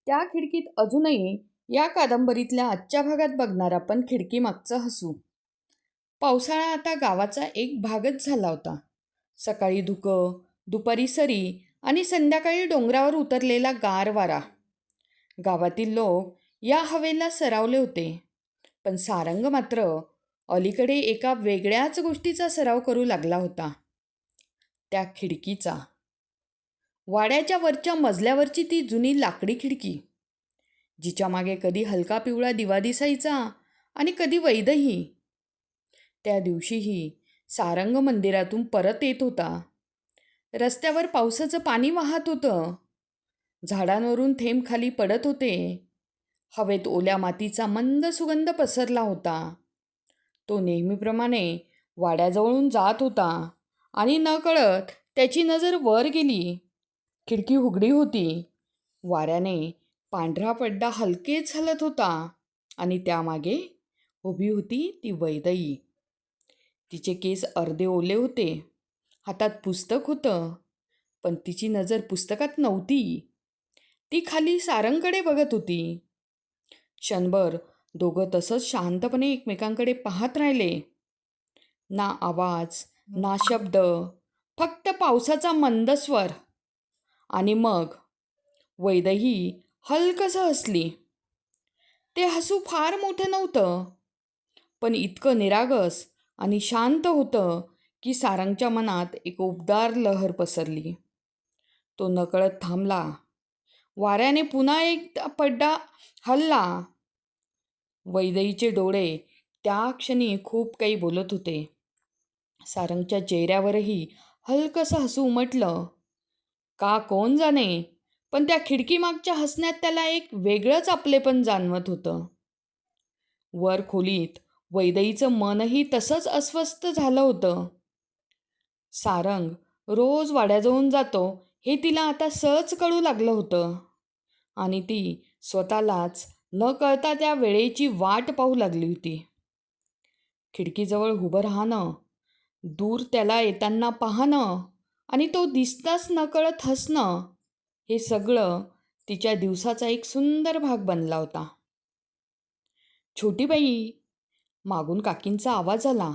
त्या खिडकीत अजूनही या कादंबरीतल्या आजच्या भागात बघणार आपण खिडकी मागचं हसू. पावसाळा आता गावाचा एक भागच झाला होता. सकाळी धुकं, दुपारी सरी आणि संध्याकाळी डोंगरावर उतरलेला गार वारा. गावातील लोक या हवेला सरावले होते. पण सारंग मात्र अलीकडे एका वेगळ्याच गोष्टीचा सराव करू लागला होता. त्या खिडकीचा. वाड्याच्या वरच्या मजल्यावरची ती जुनी लाकडी खिडकी, जिच्या मागे कधी हलका पिवळा दिवा दिसायचा आणि कधी वैदही. त्या दिवशीही सारंग मंदिरातून परत येत होता. रस्त्यावर पावसाचं पाणी वाहत होतं. झाडांवरून थेंब खाली पडत होते. हवेत ओल्या मातीचा मंद सुगंध पसरला होता. तो नेहमीप्रमाणे वाड्याजवळून जात होता आणि नकळत त्याची नजर वर गेली. खिडकी उघडी होती. वाऱ्याने पांढरा पडदा हलकेच हलत होता आणि त्यामागे उभी होती ती वैदई. तिचे केस अर्धे ओले होते. हातात पुस्तक होतं, पण तिची नजर पुस्तकात नव्हती. ती खाली सारंगकडे बघत होती. क्षणभर दोघं तसंच शांतपणे एकमेकांकडे पाहत राहिले. ना आवाज, ना शब्द, फक्त पावसाचा मंद स्वर. आणि मग वैदही हलकसं हसली. ते हसू फार मोठं नव्हतं, पण इतकं निरागस आणि शांत होतं की सारंगच्या मनात एक उबदार लहर पसरली. तो नकळत थांबला. वाऱ्याने पुन्हा एक पडदा हलला. वैदईचे डोळे त्या क्षणी खूप काही बोलत होते. सारंगच्या चेहऱ्यावरही हलकसं हसू उमटलं. का कोण जाणे, पण त्या खिडकीमागच्या हसण्यात त्याला एक वेगळंच आपलेपण जाणवत होतं. वर खोलीत वैदईचं मनही तसंच अस्वस्थ झालं होतं. सारंग रोज वाड्याजवळून जातो हे तिला आता सहज कळू लागलं होतं आणि ती स्वतःलाच न कळता त्या वेळेची वाट पाहू लागली होती. खिडकीजवळ उभं राहणं, दूर त्याला येताना पाहणं आणि तो दिसताच नकळत हसणं, हे सगळं तिच्या दिवसाचा एक सुंदर भाग बनला होता. छोटी बाई, मागून काकींचा आवाज आला.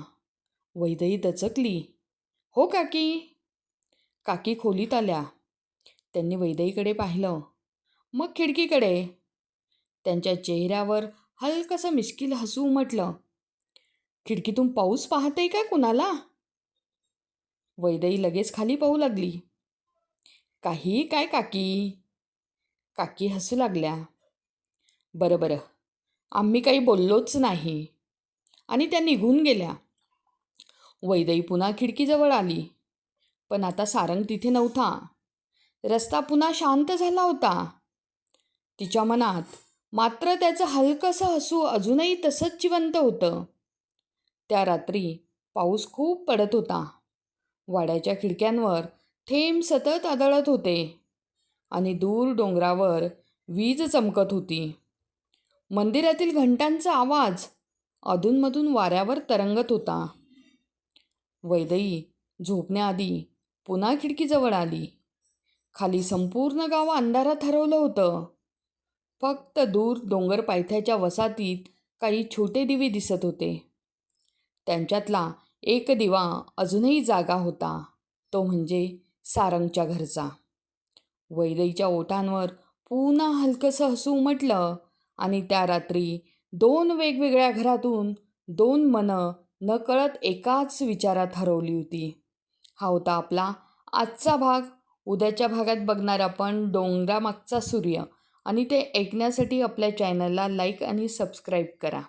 वैदई दचकली. हो काकी. काकी खोलीत आल्या. त्यांनी वैदईकडे पाहिलं, मग खिडकीकडे. त्यांच्या चेहऱ्यावर हलकसं मिश्किल हसू उमटलं. खिडकीतून पाऊस पाहते काय कुणाला? वैदई लगेच खाली पाहू लागली. काही काय काकी. काकी हसू लागल्या. बरं बरं, आम्ही काही बोललोच नाही. आणि त्या निघून गेल्या. वैदई पुन्हा खिडकीजवळ आली. पण आता सारंग तिथे नव्हता. रस्ता पुन्हा शांत झाला होता. तिच्या मनात मात्र त्याचं हलकंसं हसू अजूनही तसंच जिवंत होतं. त्या रात्री पाऊस खूप पडत होता. वाड्याच्या खिडक्यांवर थेंब सतत आदळत होते आणि दूर डोंगरावर वीज चमकत होती. मंदिरातील घंटांचा आवाज अधूनमधून वाऱ्यावर तरंगत होता. वैदई झोपण्याआधी पुन्हा खिडकीजवळ आली. खाली संपूर्ण गाव अंधारात हरवलं होतं. फक्त दूर डोंगर पायथ्याच्या वसाहतीत काही छोटे दिवे दिसत होते. त्यांच्यातला एक दिवा अजूनही जागा होता. तो म्हणजे सारंगच्या घरचा. वैदईच्या ओठांवर पुन्हा हलकंसं हसू उमटलं आणि त्या रात्री दोन वेगवेगळ्या घरातून दोन मनं नकळत एकाच विचारात हरवली होती. हा होता आपला आजचा भाग. उद्याच्या भागात बघणार आपण डोंगरामागचा सूर्य. आणि ते ऐकण्यासाठी आपल्या चॅनलला लाईक आणि सबस्क्राईब करा.